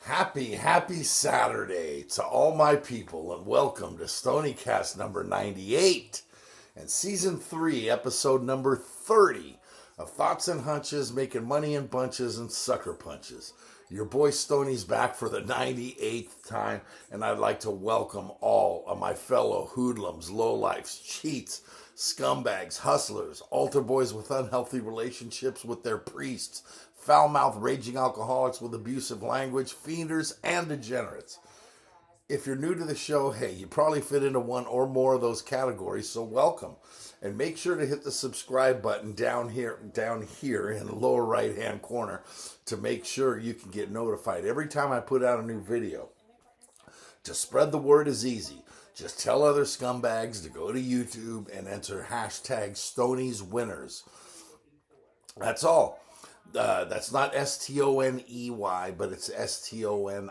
Happy Saturday to all my people, and welcome to Stoniecast number 98 and season 3, episode number 30 of Thoughts and Hunches, making money in bunches and sucker punches. Your boy Stoney's back for the 98th time, and I'd like to welcome all of my fellow hoodlums, lowlifes, cheats, scumbags, hustlers, altar boys with unhealthy relationships with their priests, foul-mouthed, raging alcoholics with abusive language, fienders, and degenerates. If you're new to the show, hey, you probably fit into one or more of those categories, so welcome. And make sure to hit the subscribe button down here in the lower right-hand corner to make sure you can get notified every time I put out a new video. To spread the word is easy. Just tell other scumbags to go to YouTube and enter hashtag Stoney's Winners. That's all. That's not STONEY, but it's STONIES,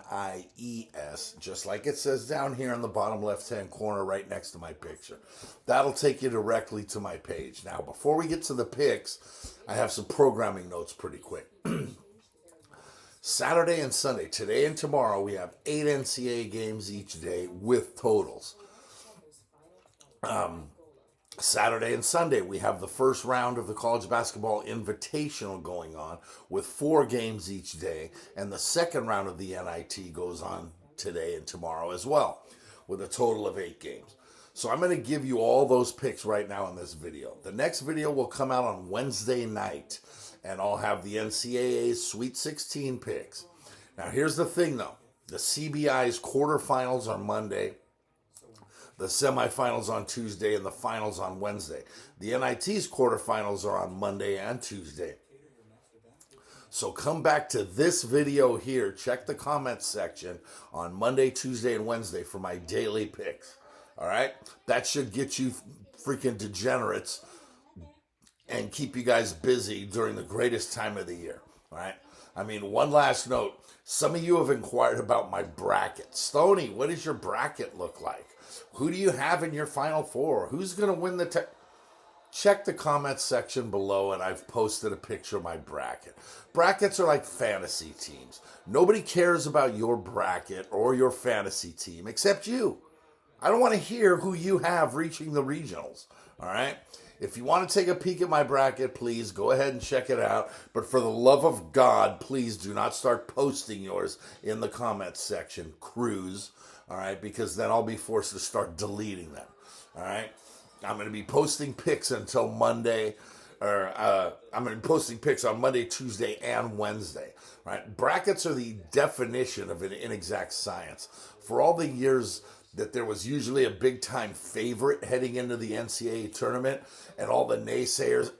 just like it says down here in the bottom left-hand corner right next to my picture. That'll take you directly to my page. Now, before we get to the picks, I have some programming notes pretty quick. Saturday and Sunday, today and tomorrow, we have 8 NCAA games each day with totals. Saturday and Sunday, we have the first round of the College Basketball Invitational going on with 4 games each day, and the second round of the NIT goes on today and tomorrow as well, with a total of 8 games. So I'm going to give you all those picks right now in this video. The next video will come out on Wednesday night, and I'll have the NCAA Sweet 16 picks. Now, here's the thing, though. The CBI's quarterfinals are Monday, the semifinals on Tuesday, and the finals on Wednesday. The NIT's quarterfinals are on Monday and Tuesday. So come back to this video here. Check the comments section on Monday, Tuesday, and Wednesday for my daily picks. All right? That should get you freaking degenerates and keep you guys busy during the greatest time of the year. All right? I mean, one last note. Some of you have inquired about my bracket. Stoney, what does your bracket look like? Who do you have in your Final Four? Who's going to win the... Check the comments section below, and I've posted a picture of my bracket. Brackets are like fantasy teams. Nobody cares about your bracket or your fantasy team except you. I don't want to hear who you have reaching the regionals, all right? If you want to take a peek at my bracket, please go ahead and check it out. But for the love of God, please do not start posting yours in the comments section, crews. All right, because then I'll be forced to start deleting them. All right, I'm going to be posting pics until Monday, I'm going to be posting pics on Monday, Tuesday, and Wednesday. All right, brackets are the definition of an inexact science. For all the years that there was usually a big-time favorite heading into the NCAA tournament, and all the naysayers,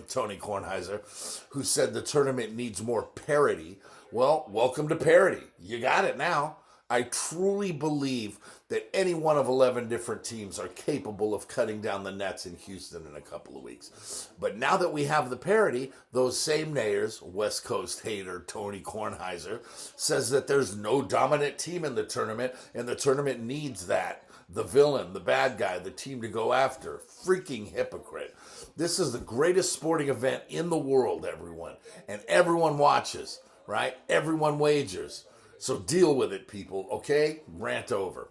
Tony Kornheiser, who said the tournament needs more parity. Well, welcome to parity. You got it now. I truly believe that any one of 11 different teams are capable of cutting down the nets in Houston in a couple of weeks. But now that we have the parity, those same nayers, West Coast hater Tony Kornheiser, says that there's no dominant team in the tournament, and the tournament needs that. The villain, the bad guy, the team to go after. Freaking hypocrite. This is the greatest sporting event in the world, everyone. And everyone watches, right? Everyone wagers. So deal with it, people, okay? Rant over.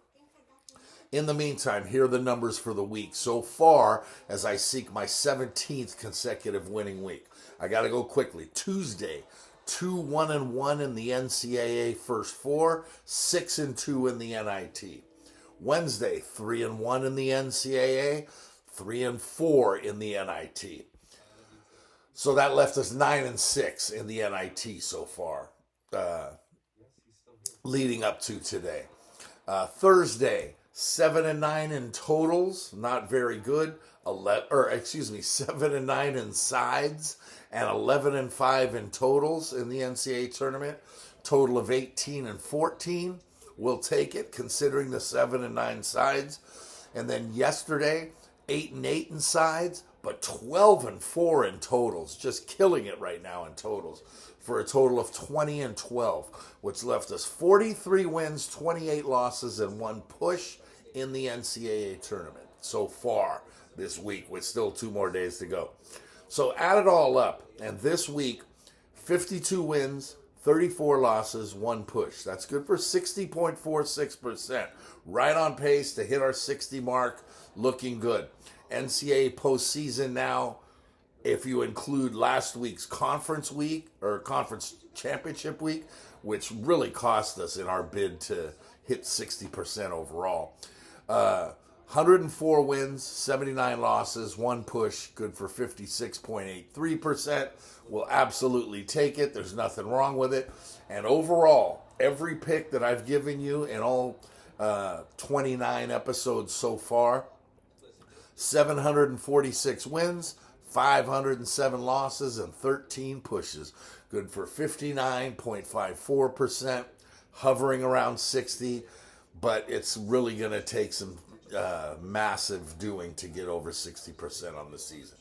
In the meantime, here are the numbers for the week so far as I seek my 17th consecutive winning week. I got to go quickly. Tuesday, 2-1-1 in the NCAA first 4, 6-2 in the NIT. Wednesday, 3-1 in the NCAA, 3-4 in the NIT. So that left us 9-6 in the NIT so far. Leading up to today. Thursday, 7-9 in totals, not very good. 7-9 in sides, and 11-5 in totals in the NCAA tournament. Total of 18-14. We'll take it, considering the 7-9 sides. And then yesterday, 8-8 in sides, but 12-4 in totals. Just killing it right now in totals, for a total of 20-12, which left us 43 wins, 28 losses, and 1 push in the NCAA tournament so far this week, with still 2 more days to go. So add it all up, and this week, 52 wins, 34 losses, 1 push. That's good for 60.46%. Right on pace to hit our 60 mark. Looking good. NCAA postseason now, if you include last week's conference week or conference championship week, which really cost us in our bid to hit 60% overall. 104 wins, 79 losses, 1 push, good for 56.83%. We'll absolutely take it. There's nothing wrong with it. And overall, every pick that I've given you in all 29 episodes so far, 746 wins, 507 losses, and 13 pushes. Good for 59.54%, hovering around 60, but it's really going to take some massive doing to get over 60% on the season.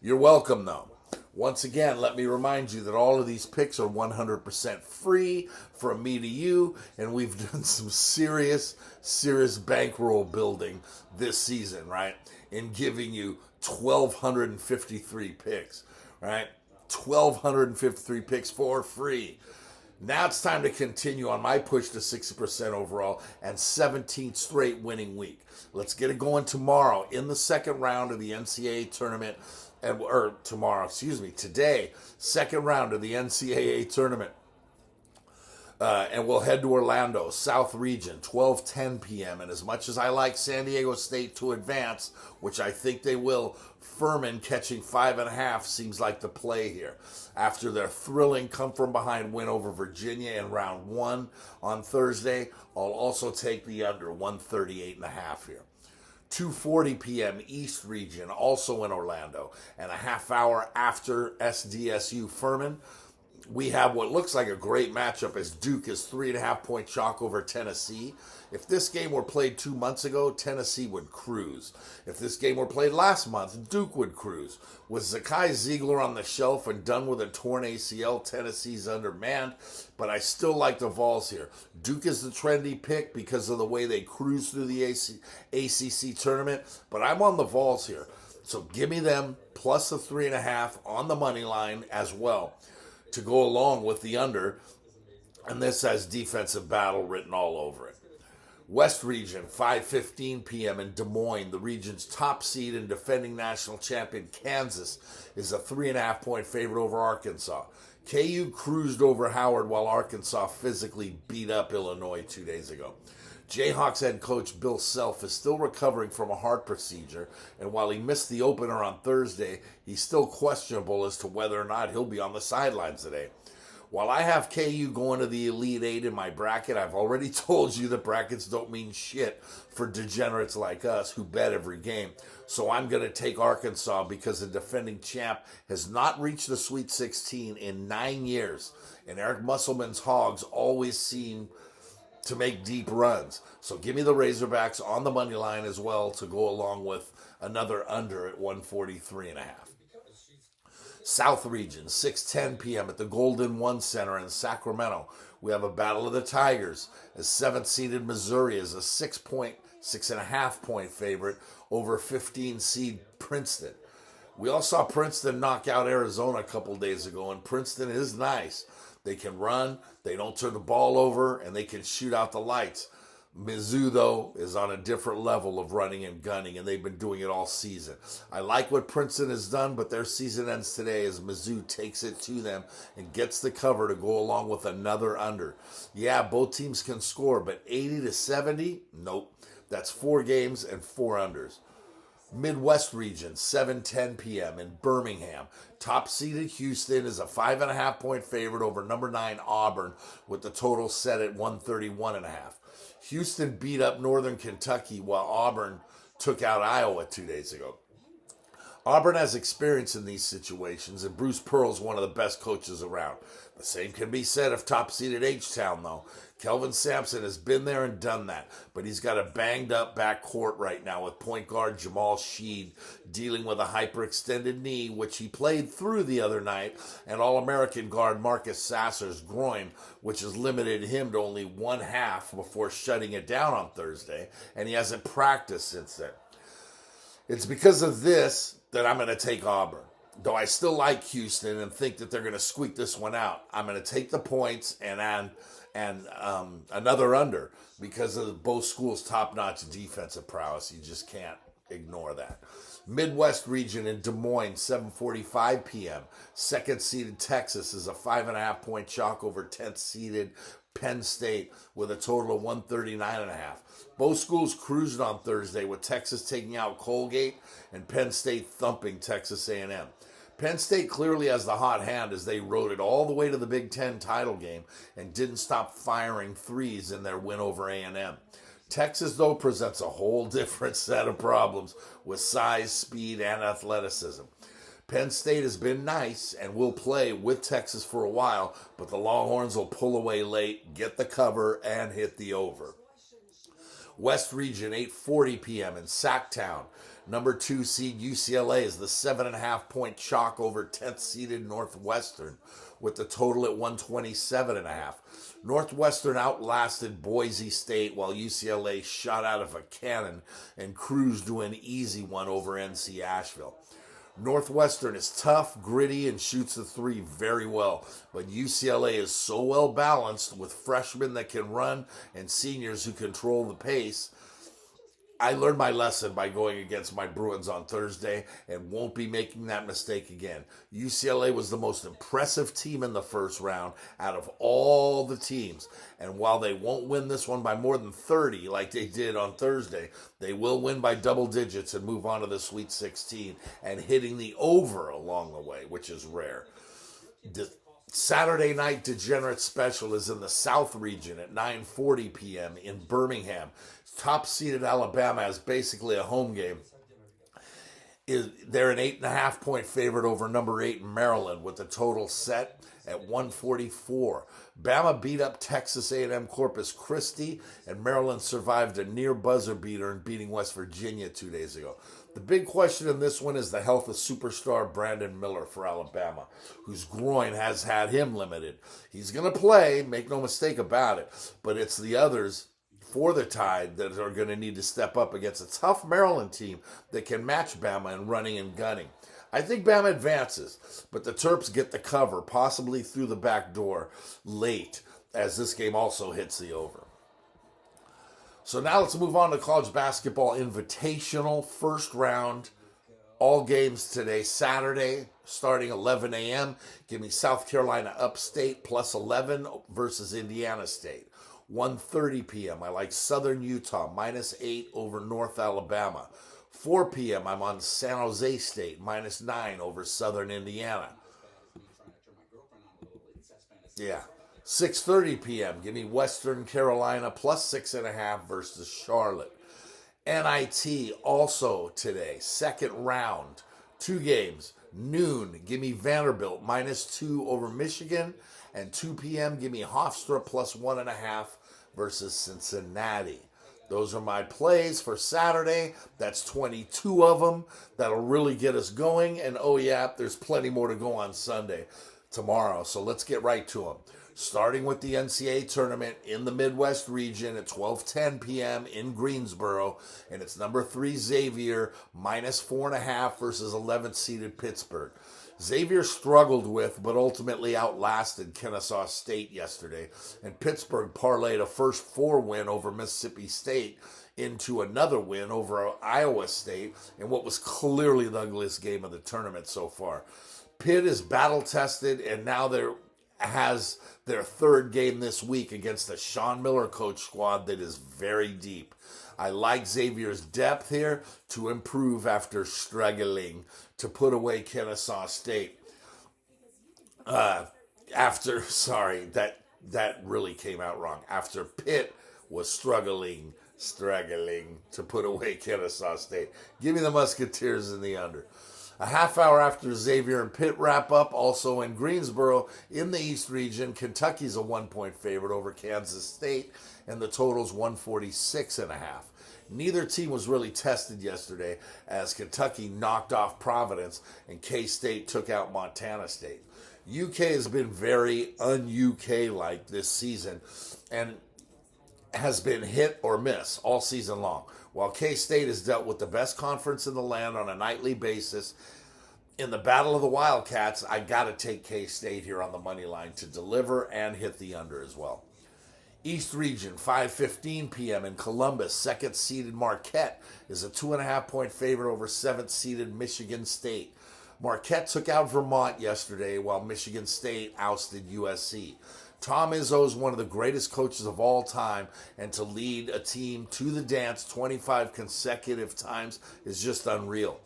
You're welcome, though. Once again, let me remind you that all of these picks are 100% free from me to you, and we've done some serious bankroll building this season, right? In giving you 1,253 picks, right? 1,253 picks for free. Now it's time to continue on my push to 60% overall and 17th straight winning week. Let's get it going tomorrow in the second round of the NCAA tournament. Today, second round of the NCAA tournament. And we'll head to Orlando, South Region, 12:10 p.m. And as much as I like San Diego State to advance, which I think they will, Furman catching 5.5 seems like the play here. After their thrilling come-from-behind win over Virginia in round 1 on Thursday, I'll also take the under, 138.5 here. 2:40 p.m. East Region, also in Orlando, and a half hour after SDSU Furman. We have what looks like a great matchup as Duke is 3.5-point chalk over Tennessee. If this game were played 2 months ago, Tennessee would cruise. If this game were played last month, Duke would cruise. With Zakai Ziegler on the shelf and done with a torn ACL, Tennessee's undermanned, but I still like the Vols here. Duke is the trendy pick because of the way they cruise through the ACC tournament, but I'm on the Vols here. So give me them plus the 3.5 on the money line as well, to go along with the under, and this has defensive battle written all over it. West Region, 5:15 p.m. in Des Moines. The region's top seed and defending national champion Kansas is a 3.5-point favorite over Arkansas. KU cruised over Howard while Arkansas physically beat up Illinois 2 days ago. Jayhawks head coach Bill Self is still recovering from a heart procedure, and while he missed the opener on Thursday, he's still questionable as to whether or not he'll be on the sidelines today. While I have KU going to the Elite Eight in my bracket, I've already told you that brackets don't mean shit for degenerates like us who bet every game. So I'm going to take Arkansas because the defending champ has not reached the Sweet 16 in 9 years, and Eric Musselman's Hogs always seem to make deep runs. So give me the Razorbacks on the money line as well to go along with another under at 143.5. South Region, 6:10 p.m. at the Golden One Center in Sacramento. We have a battle of the Tigers as 7th-seeded Missouri is a 6.5-point favorite over 15-seed Princeton. We all saw Princeton knock out Arizona a couple days ago, and Princeton is nice. They can run, they don't turn the ball over, and they can shoot out the lights. Mizzou, though, is on a different level of running and gunning, and they've been doing it all season. I like what Princeton has done, but their season ends today as Mizzou takes it to them and gets the cover to go along with another under. Yeah, both teams can score, but 80-70? Nope. That's 4 games and 4 unders. Midwest Region, 7:10 p.m. in Birmingham. Top-seeded Houston is a 5.5-point favorite over number 9 Auburn with the total set at 131.5. Houston beat up Northern Kentucky while Auburn took out Iowa 2 days ago. Auburn has experience in these situations, and Bruce Pearl's one of the best coaches around. The same can be said of top-seeded H-Town, though. Kelvin Sampson has been there and done that, but he's got a banged-up backcourt right now with point guard Jamal Sheed dealing with a hyperextended knee, which he played through the other night, and All-American guard Marcus Sasser's groin, which has limited him to only 1/2 before shutting it down on Thursday, and he hasn't practiced since then. It's because of this that I'm going to take Auburn. Though I still like Houston and think that they're going to squeak this one out, I'm going to take the points and another under because of both schools' top-notch defensive prowess. You just can't ignore that. Midwest region in Des Moines, 7:45 p.m. Second-seeded Texas is a 5.5-point chalk over 10th-seeded Penn State with a total of 139.5. Both schools cruised on Thursday with Texas taking out Colgate and Penn State thumping Texas A&M. Penn State clearly has the hot hand as they rode it all the way to the Big Ten title game and didn't stop firing threes in their win over A&M. Texas, though, presents a whole different set of problems with size, speed, and athleticism. Penn State has been nice and will play with Texas for a while, but the Longhorns will pull away late, get the cover, and hit the over. West Region, 8:40 p.m. in Sacktown. Number 2 seed UCLA is the 7.5-point chalk over 10th seeded Northwestern with the total at 127.5. Northwestern outlasted Boise State while UCLA shot out of a cannon and cruised to an easy one over NC Asheville. Northwestern is tough, gritty, and shoots the three very well, but UCLA is so well balanced with freshmen that can run and seniors who control the pace. I learned my lesson by going against my Bruins on Thursday and won't be making that mistake again. UCLA was the most impressive team in the first round out of all the teams. And while they won't win this one by more than 30 like they did on Thursday, they will win by double digits and move on to the Sweet 16 and hitting the over along the way, which is rare. The Saturday night degenerate special is in the South region at 9:40 p.m. in Birmingham. Top-seeded Alabama has basically a home game. They're an 8.5-point favorite over number 8 Maryland with the total set at 144. Bama beat up Texas A&M Corpus Christi, and Maryland survived a near buzzer beater in beating West Virginia 2 days ago. The big question in this one is the health of superstar Brandon Miller for Alabama, whose groin has had him limited. He's going to play, make no mistake about it, but it's the others for the Tide that are going to need to step up against a tough Maryland team that can match Bama in running and gunning. I think Bama advances, but the Terps get the cover, possibly through the back door late, as this game also hits the over. So now let's move on to college basketball invitational first round. All games today, Saturday, starting 11 a.m. Give me South Carolina Upstate plus 11 versus Indiana State. 1:30 p.m. I like Southern Utah minus 8 over North Alabama. 4 p.m. I'm on San Jose State minus 9 over Southern Indiana. Yeah. 6:30 p.m. Give me Western Carolina plus 6.5 versus Charlotte. NIT also today, second round, 2 games. Noon, give me Vanderbilt minus 2 over Michigan. And 2 p.m., give me Hofstra plus 1.5 versus Cincinnati. Those are my plays for Saturday. That's 22 of them. That'll really get us going. And oh yeah, there's plenty more to go on Sunday tomorrow. So let's get right to them. Starting with the NCAA tournament in the Midwest region at 12:10 p.m. in Greensboro. And it's number 3 Xavier minus 4.5 versus 11th seeded Pittsburgh. Xavier struggled with, but ultimately outlasted Kennesaw State yesterday, and Pittsburgh parlayed a first 4 win over Mississippi State into another win over Iowa State in what was clearly the ugliest game of the tournament so far. Pitt is battle-tested, and now has their 3rd game this week against a Sean Miller coach squad that is very deep. I like Xavier's depth here to improve after struggling to put away Kennesaw State. That really came out wrong. After Pitt was struggling to put away Kennesaw State. Give me the Musketeers in the under. A half hour after Xavier and Pitt wrap up, also in Greensboro, in the East region, Kentucky's a 1-point favorite over Kansas State, and the total's 146.5. Neither team was really tested yesterday as Kentucky knocked off Providence and K-State took out Montana State. UK has been very un-UK-like this season and has been hit or miss all season long. While K-State has dealt with the best conference in the land on a nightly basis, In the Battle of the Wildcats, I got to take K-State here on the money line to deliver and hit the under as well. East Region, 5:15 p.m. in Columbus. Second-seeded Marquette is a 2.5-point favorite over seventh-seeded Michigan State. Marquette took out Vermont yesterday while Michigan State ousted USC. Tom Izzo is one of the greatest coaches of all time, and to lead a team to the dance 25 consecutive times is just unreal.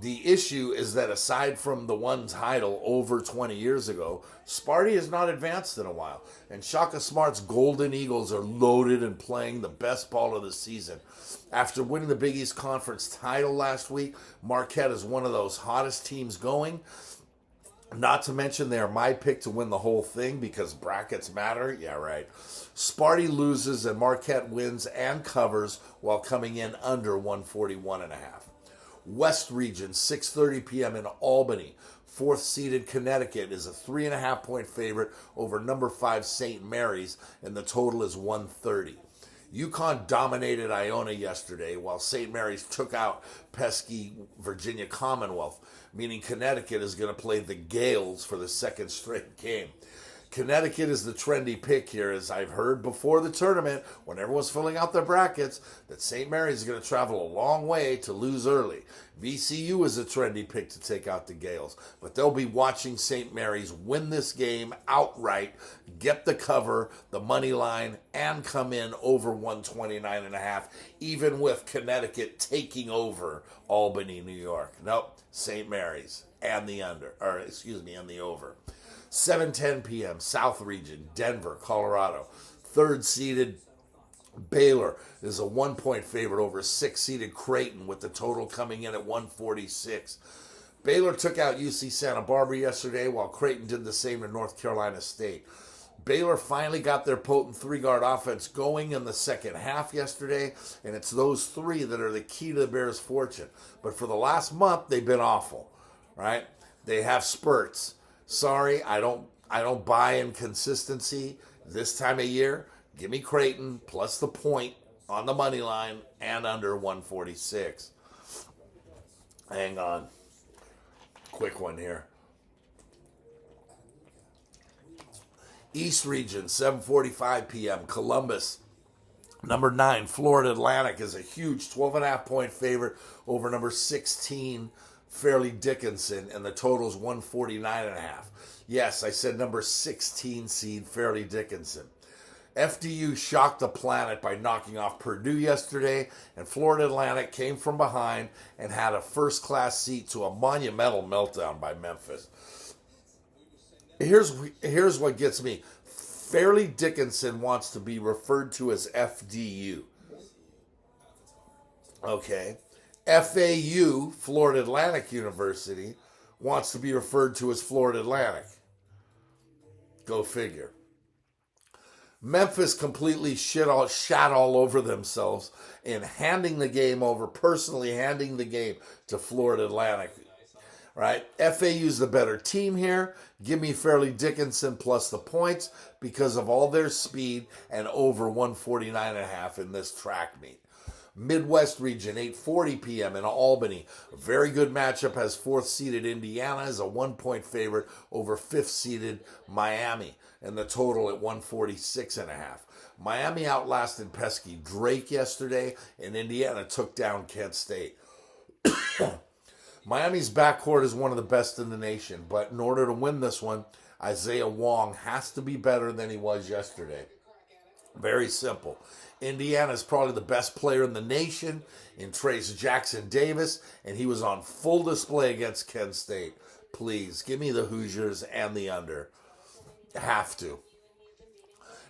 The issue is that aside from the one title over 20 years ago, Sparty has not advanced in a while. And Shaka Smart's Golden Eagles are loaded and playing the best ball of the season. After winning the Big East Conference title last week, Marquette is one of those hottest teams going. Not to mention they are my pick to win the whole thing because brackets matter. Yeah, right. Sparty loses and Marquette wins and covers while coming in under 141.5. West Region, 6:30 p.m. in Albany. Fourth-seeded Connecticut is a 3.5-point favorite over number 5 St. Mary's, and the total is 130. UConn dominated Iona yesterday, while St. Mary's took out pesky Virginia Commonwealth, meaning Connecticut is going to play the Gales for the second straight game. Connecticut is the trendy pick here, as I've heard before the tournament, when everyone's filling out their brackets, that St. Mary's is going to travel a long way to lose early. VCU is a trendy pick to take out the Gales, but they'll be watching St. Mary's win this game outright, get the cover, the money line, and come in over 129.5, even with Connecticut taking over Albany, New York. Nope, St. Mary's and the under, and the over. 7:10 p.m. South Region, Denver, Colorado. Third-seeded Baylor is a 1-point favorite over sixth-seeded Creighton, with the total coming in at 146. Baylor took out UC Santa Barbara yesterday, while Creighton did the same to North Carolina State. Baylor finally got their potent three-guard offense going in the second half yesterday, and it's those three that are the key to the Bears' fortune. But for the last month, they've been awful, right? They have spurts. Sorry, I don't buy in consistency this time of year. Give me Creighton plus the point on the money line and under 146. Hang on. Quick one here. East Region, 7:45 p.m. Columbus. Number 9, Florida Atlantic is a huge 12.5-point favorite over number 16, Fairleigh Dickinson, and the total is 149.5. Yes, I said number 16 seed Fairleigh Dickinson. FDU shocked the planet by knocking off Purdue yesterday, and Florida Atlantic came from behind and had a first-class seat to a monumental meltdown by Memphis. Here's what gets me. Fairleigh Dickinson wants to be referred to as FDU. Okay. FAU, Florida Atlantic University, wants to be referred to as Florida Atlantic. Go figure. Memphis completely shat all over themselves in handing the game over, personally handing the game to Florida Atlantic. Right? FAU's the better team here. Give me Fairleigh Dickinson plus the points because of all their speed and over 149.5 in this track meet. Midwest Region, 8:40 p.m. in Albany. A very good matchup as fourth-seeded Indiana as a 1-point favorite over fifth-seeded Miami, and the total at 146.5. Miami outlasted pesky Drake yesterday, and Indiana took down Kent State. Miami's backcourt is one of the best in the nation, but in order to win this one, Isaiah Wong has to be better than he was yesterday. Very simple. Indiana is probably the best player in the nation in Trace Jackson Davis, and he was on full display against Kent State. Please, give me the Hoosiers and the under. Have to.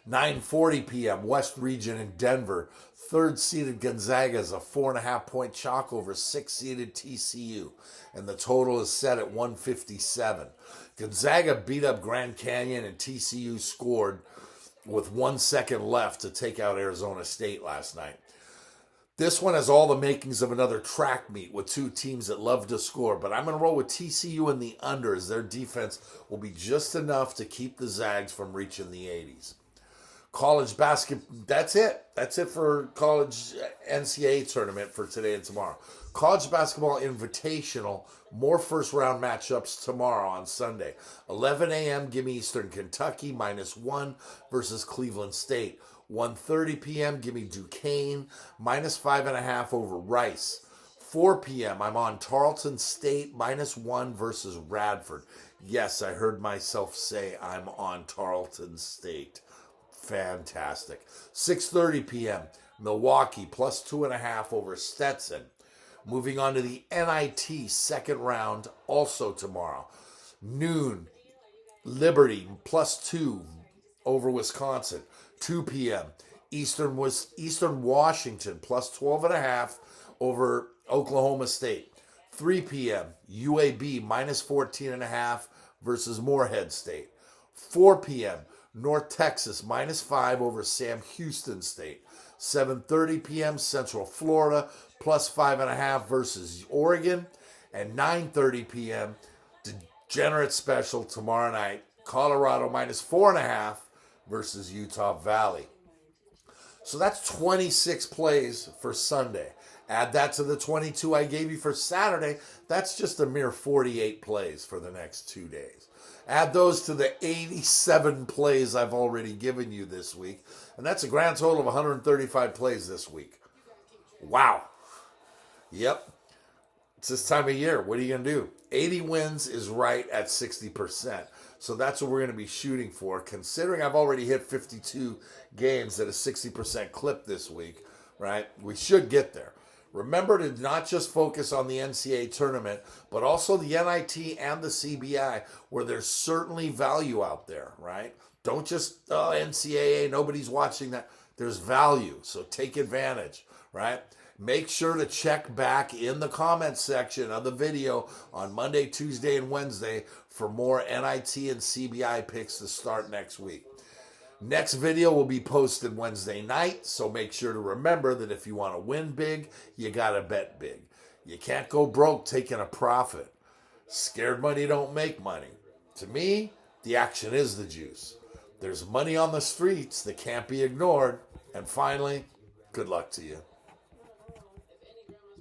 9:40 p.m. West Region in Denver. Third-seeded Gonzaga is a 4.5-point chalk over sixth-seeded TCU, and the total is set at 157. Gonzaga beat up Grand Canyon, and TCU scored with 1 second left to take out Arizona State last night. This one has all the makings of another track meet with two teams that love to score, but I'm going to roll with TCU in the under as their defense will be just enough to keep the Zags from reaching the 80s. College basketball, that's it. That's it for college NCAA tournament for today and tomorrow. College basketball invitational, more first round matchups tomorrow on Sunday. 11 a.m., give me Eastern Kentucky, -1 versus Cleveland State. 1:30 p.m., give me Duquesne, -5.5 over Rice. 4 p.m., I'm on Tarleton State, -1 versus Radford. Yes, I heard myself say I'm on Tarleton State. Fantastic. 6:30 p.m., Milwaukee, +2.5 over Stetson. Moving on to the NIT second round, also tomorrow. Noon, Liberty, +2 over Wisconsin. 2 p.m., Eastern Washington, +12.5 over Oklahoma State. 3 p.m., UAB, -14.5 versus Morehead State. 4 p.m., North Texas, -5 over Sam Houston State. 7:30 p.m., Central Florida, +5.5 versus Oregon. And 9:30 p.m., degenerate special tomorrow night, Colorado, -4.5 versus Utah Valley. So that's 26 plays for Sunday. Add that to the 22 I gave you for Saturday. That's just a mere 48 plays for the next 2 days. Add those to the 87 plays I've already given you this week. And that's a grand total of 135 plays this week. Wow. Yep. It's this time of year. What are you going to do? 80 wins is right at 60%. So that's what we're going to be shooting for. Considering I've already hit 52 games at a 60% clip this week, right? We should get there. Remember to not just focus on the NCAA tournament, but also the NIT and the CBI, where there's certainly value out there, right? Don't just, NCAA, nobody's watching that. There's value, so take advantage, right? Make sure to check back in the comments section of the video on Monday, Tuesday, and Wednesday for more NIT and CBI picks to start next week. Next video will be posted Wednesday night, so make sure to remember that if you want to win big, you got to bet big. You can't go broke taking a profit. Scared money don't make money. To me, the action is the juice. There's money on the streets that can't be ignored. And finally, good luck to you.